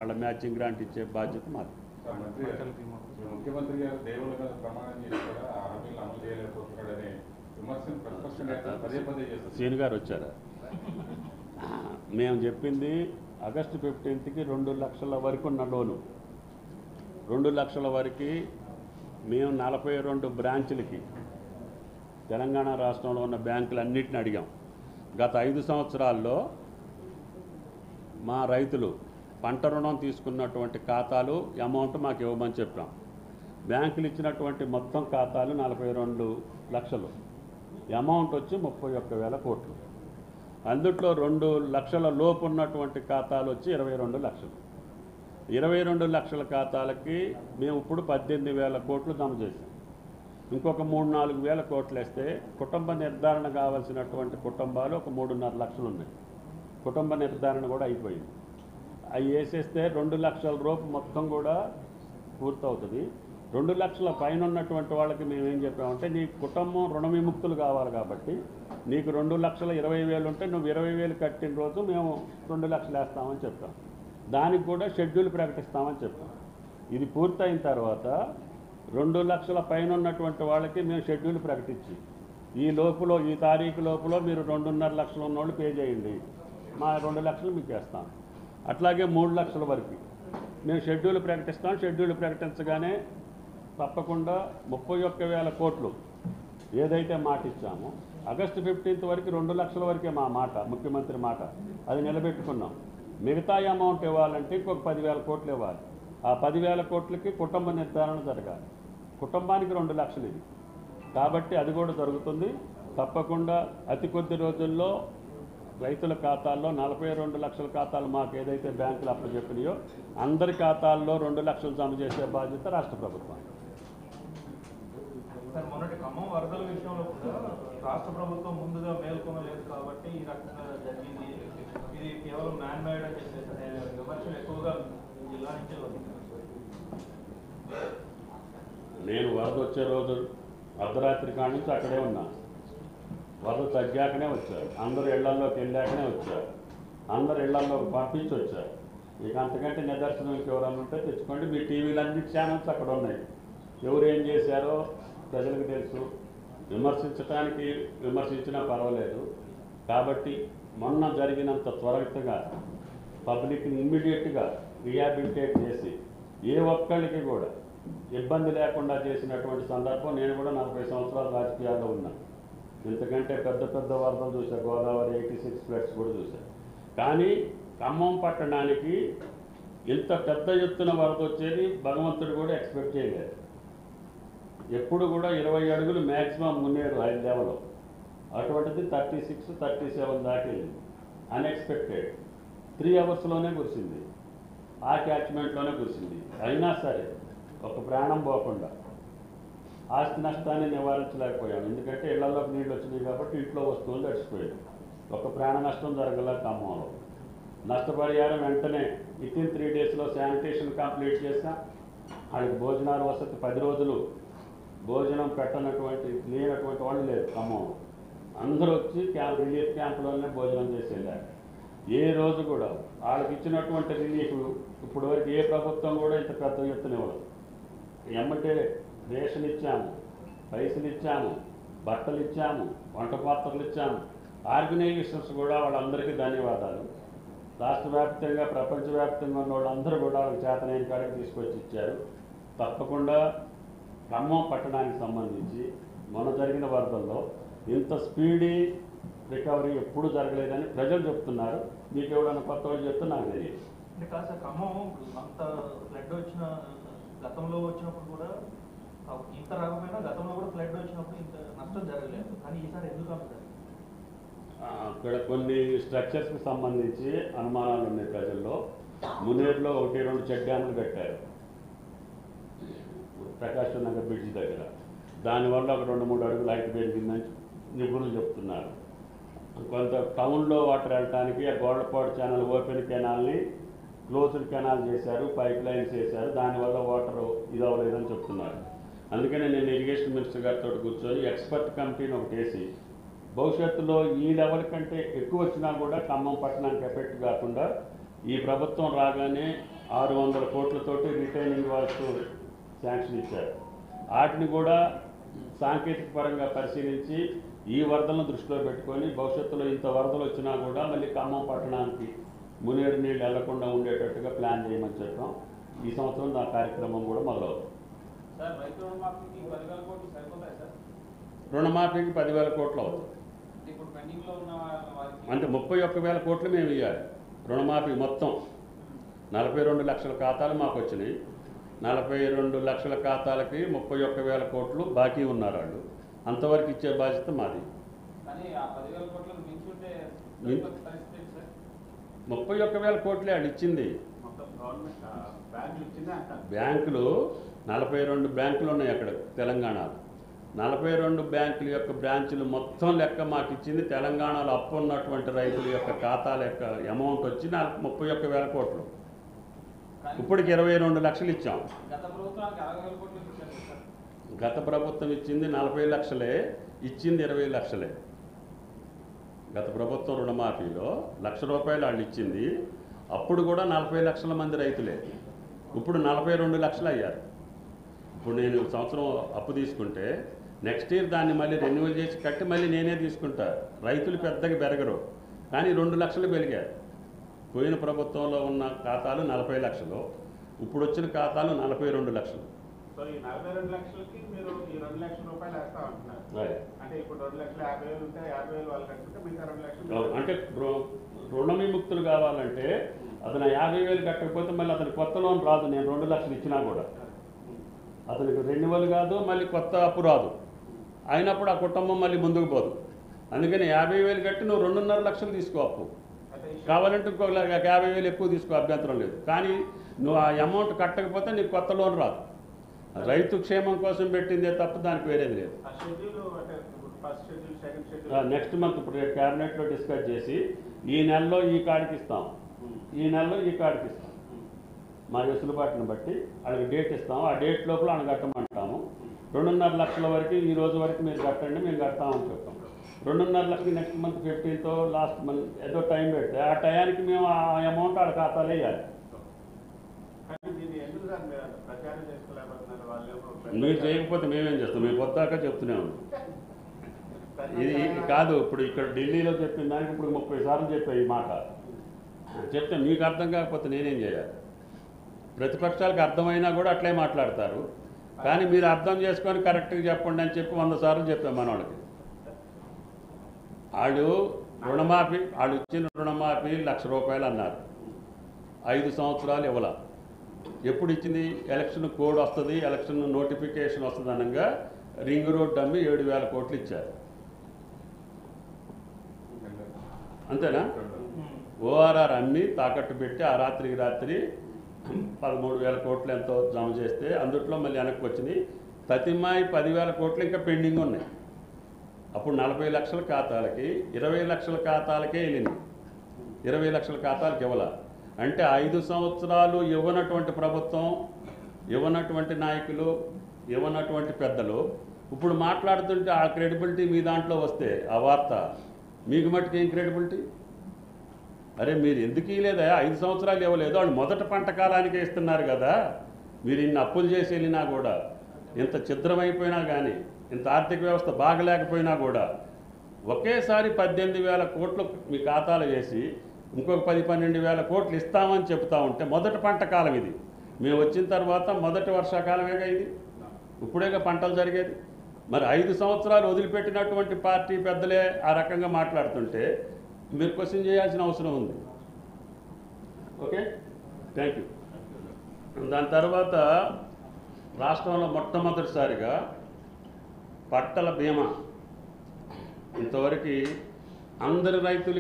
వాళ్ళ matching grant ఇచ్చే బాధ్యత మాది. ముఖ్యమంత్రి గారు దేవుళ్ళ మీద ప్రమాణం చేసి కూడా ఆ హామీలు అమలు చేయలేకపోతున్నాడనే విమర్శను ప్రతిపక్ష నేతలు పదే పదే చేస్తారు. సీన్ గారు వచ్చారా? మేము చెప్పింది ఆగస్టు 15కి 2 లక్షల వరకు ఉన్న లోను, 2 లక్షల వరకు మేము 42 బ్రాంచులకి తెలంగాణ రాష్ట్రంలో ఉన్న బ్యాంకులన్నింటిని అడిగాం. గత 5 సంవత్సరాల్లో మా రైతులు పంట రుణం తీసుకున్నటువంటి ఖాతాలు అమౌంట్ మాకు ఇవ్వమని చెప్పాం. బ్యాంకులు ఇచ్చినటువంటి మొత్తం ఖాతాలు 42 లక్షలు, అమౌంట్ వచ్చి 31,000 కోట్లు. అందుట్లో 2 లక్షల లోపు ఉన్నటువంటి ఖాతాలు వచ్చి 22 లక్షలు. 22 లక్షల ఖాతాలకి మేము ఇప్పుడు 18,000 కోట్లు జమ చేసాం. ఇంకొక 3-4 వేల కోట్లు వేస్తే కుటుంబ నిర్ధారణ కావాల్సినటువంటి కుటుంబాలు ఒక 3.5 లక్షలు ఉన్నాయి. కుటుంబ నిర్ధారణ కూడా అయిపోయింది. అవి వేసేస్తే 2 లక్షల రూపు మొత్తం కూడా పూర్తవుతుంది. 2 లక్షల పైన ఉన్నటువంటి వాళ్ళకి మేము ఏం చెప్పామంటే, నీ కుటుంబం రుణ విముక్తులు కావాలి కాబట్టి నీకు 2,20,000 ఉంటే నువ్వు 20,000 కట్టిన రోజు మేము 2 లక్షలు వేస్తామని చెప్పాం. దానికి కూడా షెడ్యూల్ ప్రకటిస్తామని చెప్పాం. ఇది పూర్తయిన తర్వాత 2 లక్షల పైన ఉన్నటువంటి వాళ్ళకి మేము షెడ్యూల్ ప్రకటించి ఈ తారీఖు లోపల మీరు 2.5 లక్షలు ఉన్నోళ్ళు పే చేయండి, మా 2 లక్షలు మీకు వేస్తాం. అట్లాగే 3 లక్షల వరకు మేము షెడ్యూల్ ప్రకటిస్తాం. షెడ్యూల్ ప్రకటించగానే తప్పకుండా 31,000 కోట్లు ఏదైతే మాట ఇచ్చామో ఆగస్టు 15 వరకు 2 లక్షల వరకే మా మాట, ముఖ్యమంత్రి మాట, అది నిలబెట్టుకున్నాం. మిగతా అమౌంట్ ఇవ్వాలంటే ఇంకొక 10,000 కోట్లు ఇవ్వాలి. ఆ 10,000 కోట్లకి కుటుంబ నిర్ధారణ జరగాలి. కుటుంబానికి 2 లక్షలు ఇది కాబట్టి అది కూడా జరుగుతుంది. తప్పకుండా అతి కొద్ది రోజుల్లో రైతుల ఖాతాల్లో 42 లక్షల ఖాతాలు మాకు ఏదైతే బ్యాంకులు అప్పచెప్పినాయో అందరి ఖాతాల్లో 2 లక్షలు జమ చేసే బాధ్యత రాష్ట్ర ప్రభుత్వం. మొన్నటి ఖమ్మం వరదల విషయంలో కూడా రాష్ట్ర ప్రభుత్వం ముందుగా మేల్కొనలేదు కాబట్టి ఈ రకంగా జరిగింది, ఇది కేవలం మ్యాన్ మేడ్ అని చెప్పేసి విమర్శలు ఎక్కువగా జిల్లా నుంచే వస్తుంది. నేను వరద వచ్చే రోజు అర్ధరాత్రి కాడి నుంచి అక్కడే ఉన్నా. వరద తగ్గాకనే వచ్చారు, అందరూ ఇళ్లలోకి వెళ్ళాకనే వచ్చారు, అందరు ఇళ్లలోకి పంపించి వచ్చారు. ఇక అంతకంటే నిదర్శనం ఎవరన్నా ఉంటే తెచ్చుకోండి. మీ టీవీలన్నీ ఛానల్స్ అక్కడ ఉన్నాయి. ఎవరు ఏం చేశారో ప్రజలకు తెలుసు. విమర్శించినా పర్వాలేదు. కాబట్టి మొన్న జరిగినంత త్వరగా పబ్లిక్ని ఇమ్మీడియట్గా రిహాబిలిటేట్ చేసి ఏ ఒక్కళ్ళకి కూడా ఇబ్బంది లేకుండా చేసినటువంటి సందర్భం నేను కూడా 40 సంవత్సరాల రాజకీయాల్లో ఉన్నాను. ఇంతకంటే పెద్ద పెద్ద వరదలు చూశాను, గోదావరి 86 ఫ్లడ్స్ కూడా చూశాను. కానీ ఖమ్మం పట్టణానికి ఇంత పెద్ద ఎత్తున వరద వచ్చేది భగవంతుడు కూడా ఎక్స్పెక్ట్ చేయలేదు. ఎప్పుడు కూడా 20 అడుగులు మ్యాక్సిమం మున్నేరు హై లెవెల్, అటువంటిది 36, 37 దాకా వెళ్ళింది. అన్ఎక్స్పెక్టెడ్ 3 అవర్స్లోనే కురిసింది, ఆ క్యాచ్మెంట్లోనే కురిసింది. అయినా సరే ఒక ప్రాణం పోకుండా ఆస్తి నష్టాన్ని నివారించలేకపోయాం. ఎందుకంటే ఇళ్లలోకి నీళ్ళు వచ్చినాయి కాబట్టి ఇంట్లో వస్తువులు తడిచిపోయాయి. ఒక ప్రాణ నష్టం జరగల. ఖమ్మంలో నష్టపరిహారం వెంటనే వితిన్ 3 డేస్లో శానిటేషన్ కంప్లీట్ చేసాం. వాళ్ళకి భోజనాల వసతి 10 రోజులు భోజనం లేనటువంటి వాళ్ళు లేదు ఖమ్మంలో. అందరూ వచ్చి రిలీఫ్ క్యాంపులోనే భోజనం చేసి వెళ్ళారు. ఏ రోజు కూడా వాళ్ళకి ఇచ్చినటువంటి రిలీఫ్ ఇప్పటివరకు ఏ ప్రభుత్వం కూడా ఇంత పెద్ద ఎత్తున ఇవ్వదు. ఎమ్మటే రేషన్ ఇచ్చాము, పైసలు ఇచ్చాము, బట్టలు ఇచ్చాము, వంట పాత్రలు ఇచ్చాము. ఆర్గనైజేషన్స్ కూడా వాళ్ళందరికీ ధన్యవాదాలు. రాష్ట్ర వ్యాప్తంగా ప్రపంచవ్యాప్తంగా ఉన్న వాళ్ళందరూ కూడా వాళ్ళకి చేతనైన కాడికి తీసుకొచ్చి ఇచ్చారు. తప్పకుండా ఖమ్మం పట్టణానికి సంబంధించి మొన్న జరిగిన వరదల్లో ఇంత స్పీడీ రికవరీ ఎప్పుడు జరగలేదని ప్రజలు చెప్తున్నారు. మీకు ఎవరైనా కొత్త వాళ్ళు చెప్తే నాకు తెలియదు. అంటే కాదు సార్, ఖమ్మం అంత ఫ్లడ్ వచ్చిన గతంలో వచ్చినప్పుడు కూడా ఇంత రాకపోయినా గతంలో కూడా ఫ్లడ్ వచ్చినప్పుడు ఇంత నష్టం జరగలేదు. కానీ ఈసారి ఎందుకు అంటారు? అక్కడ కొన్ని స్ట్రక్చర్స్కి సంబంధించి అనుమానాలు ఉన్నాయి ప్రజల్లో. మునేరులో 1-2 చెక్ డ్యాములు కట్టారు ప్రకాశం నగర్ బ్రిడ్జ్ దగ్గర. దానివల్ల ఒక 2-3 అడుగులు హైట్ పెరిగిందని నిపుణులు చెప్తున్నారు. కొంత టౌన్లో వాటర్ వెళ్ళటానికి ఆ గోడపాడు ఛానల్ ఓపెన్ కెనాల్ని క్లోజ్డ్ కెనాల్ చేశారు, పైప్ లైన్స్ చేశారు. దానివల్ల వాటర్ ఇదవ్వలేదని చెప్తున్నారు. అందుకనే నేను ఇరిగేషన్ మినిస్టర్ గారితో కూర్చొని ఎక్స్పర్ట్ కమిటీని ఒకటి వేసి భవిష్యత్తులో ఈ లెవెల్ కంటే ఎక్కువ వచ్చినా కూడా ఖమ్మం పట్టణానికి ఎఫెక్ట్ కాకుండా ఈ ప్రభుత్వం రాగానే 600 కోట్లతోటి రిటైనింగ్ వాల్స్ శాంక్షన్ ఇచ్చారు. వాటిని కూడా సాంకేతిక పరంగా పరిశీలించి ఈ వరదలను దృష్టిలో పెట్టుకొని భవిష్యత్తులో ఇంత వరదలు వచ్చినా కూడా మళ్ళీ ఖమ్మం పట్టణానికి మునేరు నీళ్ళు వెళ్లకుండా ఉండేటట్టుగా ప్లాన్ చేయమని చెప్పాం. ఈ సంవత్సరం ఆ కార్యక్రమం కూడా మొదలవుతుంది. సార్ రైతు రుణమాఫీకి 10,000 కోట్లు సరిపోతాయి సార్? రుణమాఫీకి 10,000 కోట్లు అవుతుంది. ఇప్పుడు పెండింగ్లో ఉన్న వారికి అంటే 31,000 కోట్లు మేము ఇవ్వాలి. రుణమాఫీ మొత్తం 42 లక్షల ఖాతాలు మాకు వచ్చినాయి. 42 లక్షల ఖాతాలకి 31,000 కోట్లు బాకీ ఉన్నారు వాళ్ళు. అంతవరకు ఇచ్చే బాధ్యత మాది. కానీ ఆ 10,000 కోట్లకు మించి ఉంటే మిం- పరిస్థితి ఏంటి సార్? 31,000 కోట్లే వాళ్ళు ఇచ్చింది. మొత్తం గవర్నమెంట్ బ్యాంకులు ఇచ్చిందే అంటారు. బ్యాంకులు 42 బ్యాంకులు ఉన్నాయి అక్కడ తెలంగాణలో. 42 బ్యాంకుల యొక్క బ్రాంచులు మొత్తం లెక్క మాకు ఇచ్చింది. తెలంగాణలో అప్పు ఉన్నటువంటి రైతుల యొక్క ఖాతాల యొక్క అమౌంట్ వచ్చి 31,000 కోట్లు. ఇప్పటికి 22 లక్షలు ఇచ్చాం. గత ప్రభుత్వానికి 60,000 కోట్లు ఇచ్చారు సార్. గత ప్రభుత్వం ఇచ్చింది 40 లక్షలే, ఇచ్చింది 20 లక్షలే. గత ప్రభుత్వం రుణమాఫీలో ₹1,00,000 వాళ్ళు ఇచ్చింది. అప్పుడు కూడా 40 లక్షల మంది రైతులే. ఇప్పుడు 42 లక్షలు అయ్యారు. ఇప్పుడు నేను సంవత్సరం అప్పు తీసుకుంటే నెక్స్ట్ ఇయర్ దాన్ని మళ్ళీ రెన్యువల్ చేసి కట్టి మళ్ళీ నేనే తీసుకుంటా. రైతులు పెద్దగా పెరగరు, కానీ 2 లక్షలు పెరిగారు. పోయిన ప్రభుత్వంలో ఉన్న ఖాతాలు 40 లక్షలు, ఇప్పుడు వచ్చిన ఖాతాలు 42 లక్షలు. సో ఈ 42 లక్షలకి మీరు ఈ 2 లక్షల రూపాయలు వేస్తా ఉంటున్నారు. అంటే ఇప్పుడు 2,50,000 ఉంటే 50,000 వాళ్ళు కట్టుకుంటే మిగతా 2 లక్షలు అంటే రుణ విముక్తులు కావాలంటే అతను 50,000 కట్టకపోతే మళ్ళీ అతను కొత్త లోన్ రాదు. నేను 2 లక్షలు ఇచ్చినా కూడా అతనికి రెన్యువల్ కాదు, మళ్ళీ కొత్త అప్పు రాదు. అయినప్పుడు ఆ కుటుంబం మళ్ళీ ముందుకు పోదు. అందుకని 50,000 కట్టి నువ్వు 2.5 లక్షలు తీసుకో అప్పు. కావాలంటే ఇంకో 50,000 ఎక్కువ తీసుకో, అభ్యంతరం లేదు. కానీ నువ్వు ఆ అమౌంట్ కట్టకపోతే నీకు కొత్త లోన్ రాదు. రైతు క్షేమం కోసం పెట్టిందే తప్ప దానికి వేరేది లేదు. ఆ షెడ్యూల్ అంటే first schedule second schedule next month ఇప్పుడు క్యాబినెట్లో డిస్కస్ చేసి ఈ నెలలో ఈ కాడికి ఇస్తాం, ఈ నెలలో ఈ కాడికి ఇస్తాం. మా వెసులుబాటుని బట్టి వాళ్ళకి డేట్ ఇస్తాము. ఆ డేట్ లోపల ఆయన కట్టమంటాము. 2.5 లక్షల వరకు ఈ రోజు వరకు మీరు కట్టండి, మేము కడతామని చెప్తాం. 2.5 లక్షలు next month 15th last month ఏదో టైం పెడితే ఆ టయానికి మేము ఆ అమౌంట్ వాళ్ళ ఖాతాలో వేయాలి. కానీ దీన్ని ఎందుకు సార్ మీరు ప్రచారం చేసుకోలేకపోతున్నారు? వాళ్ళు మీరు చేయకపోతే మేమేం చేస్తాం? మేము పొద్దాక చెప్తూనే ఉన్నాం. ఇది కాదు, ఇప్పుడు ఇక్కడ ఢిల్లీలో చెప్పిన దానికి ఇప్పుడు 30 సార్లు చెప్పా ఈ మాట. చెప్తే మీకు అర్థం కాకపోతే నేనేం చేయాలి? ప్రతిపక్షాలకు అర్థమైనా కూడా అట్లే మాట్లాడతారు. కానీ మీరు అర్థం చేసుకొని కరెక్ట్గా చెప్పండి అని చెప్పి 100 సార్లు చెప్పాం మనవాళ్ళకి. వాళ్ళు రుణమాఫీ, వాళ్ళు ఇచ్చిన రుణమాఫీ ₹1,00,000 అన్నారు. 5 సంవత్సరాలు ఇవ్వాల. ఎప్పుడు ఇచ్చింది? ఎలక్షన్ కోడ్ వస్తుంది, ఎలక్షన్ నోటిఫికేషన్ వస్తుంది అనగా రింగ్ రోడ్ అమ్మి 7,000 కోట్లు ఇచ్చారు. అంతేనా? ఓఆర్ఆర్ అమ్మి తాకట్టు పెట్టి ఆ రాత్రికి రాత్రి 13,000 కోట్లు ఎంతో జమ చేస్తే అందుట్లో మళ్ళీ వెనక్కి వచ్చినాయి. తతిమాయి 10,000 కోట్లు ఇంకా పెండింగ్ ఉన్నాయి. అప్పుడు 40 లక్షల ఖాతాలకి 20 లక్షల ఖాతాలకే వెళ్ళినాయి. 20 లక్షల ఖాతాలకు ఇవ్వాల. అంటే 5 సంవత్సరాలు ఇవ్వనటువంటి ప్రభుత్వం, ఇవ్వనటువంటి నాయకులు, ఇవ్వనటువంటి పెద్దలు ఇప్పుడు మాట్లాడుతుంటే ఆ క్రెడిబిలిటీ మీ దాంట్లో వస్తే ఆ వార్త మీకు మట్టుకు ఏం క్రెడిబిలిటీ? అరే మీరు ఎందుకు ఇవ్వలేదా? 5 సంవత్సరాలు ఇవ్వలేదు. వాళ్ళు మొదటి పంట కాలానికే ఇస్తున్నారు కదా. మీరు ఇన్ని అప్పులు చేసి వెళ్ళినా కూడా, ఇంత ఛిద్రమైపోయినా కానీ, ఇంత ఆర్థిక వ్యవస్థ బాగలేకపోయినా కూడా ఒకేసారి 18,000 కోట్లు మీ ఖాతాలు వేసి ఇంకొక 10-12,000 కోట్లు ఇస్తామని చెప్తా ఉంటే మొదటి పంట కాలం ఇది. మేము వచ్చిన తర్వాత మొదటి వర్షాకాలమేగా ఇది. ఇప్పుడేగా పంటలు జరిగేది. మరి 5 సంవత్సరాలు వదిలిపెట్టినటువంటి పార్టీ పెద్దలే ఆ రకంగా మాట్లాడుతుంటే మీరు క్వశ్చన్ చేయాల్సిన అవసరం ఉంది. Okay, thank you. దాని తర్వాత రాష్ట్రంలో మొట్టమొదటిసారిగా పట్టల బీమా. ఇంతవరకు అందరి రైతులు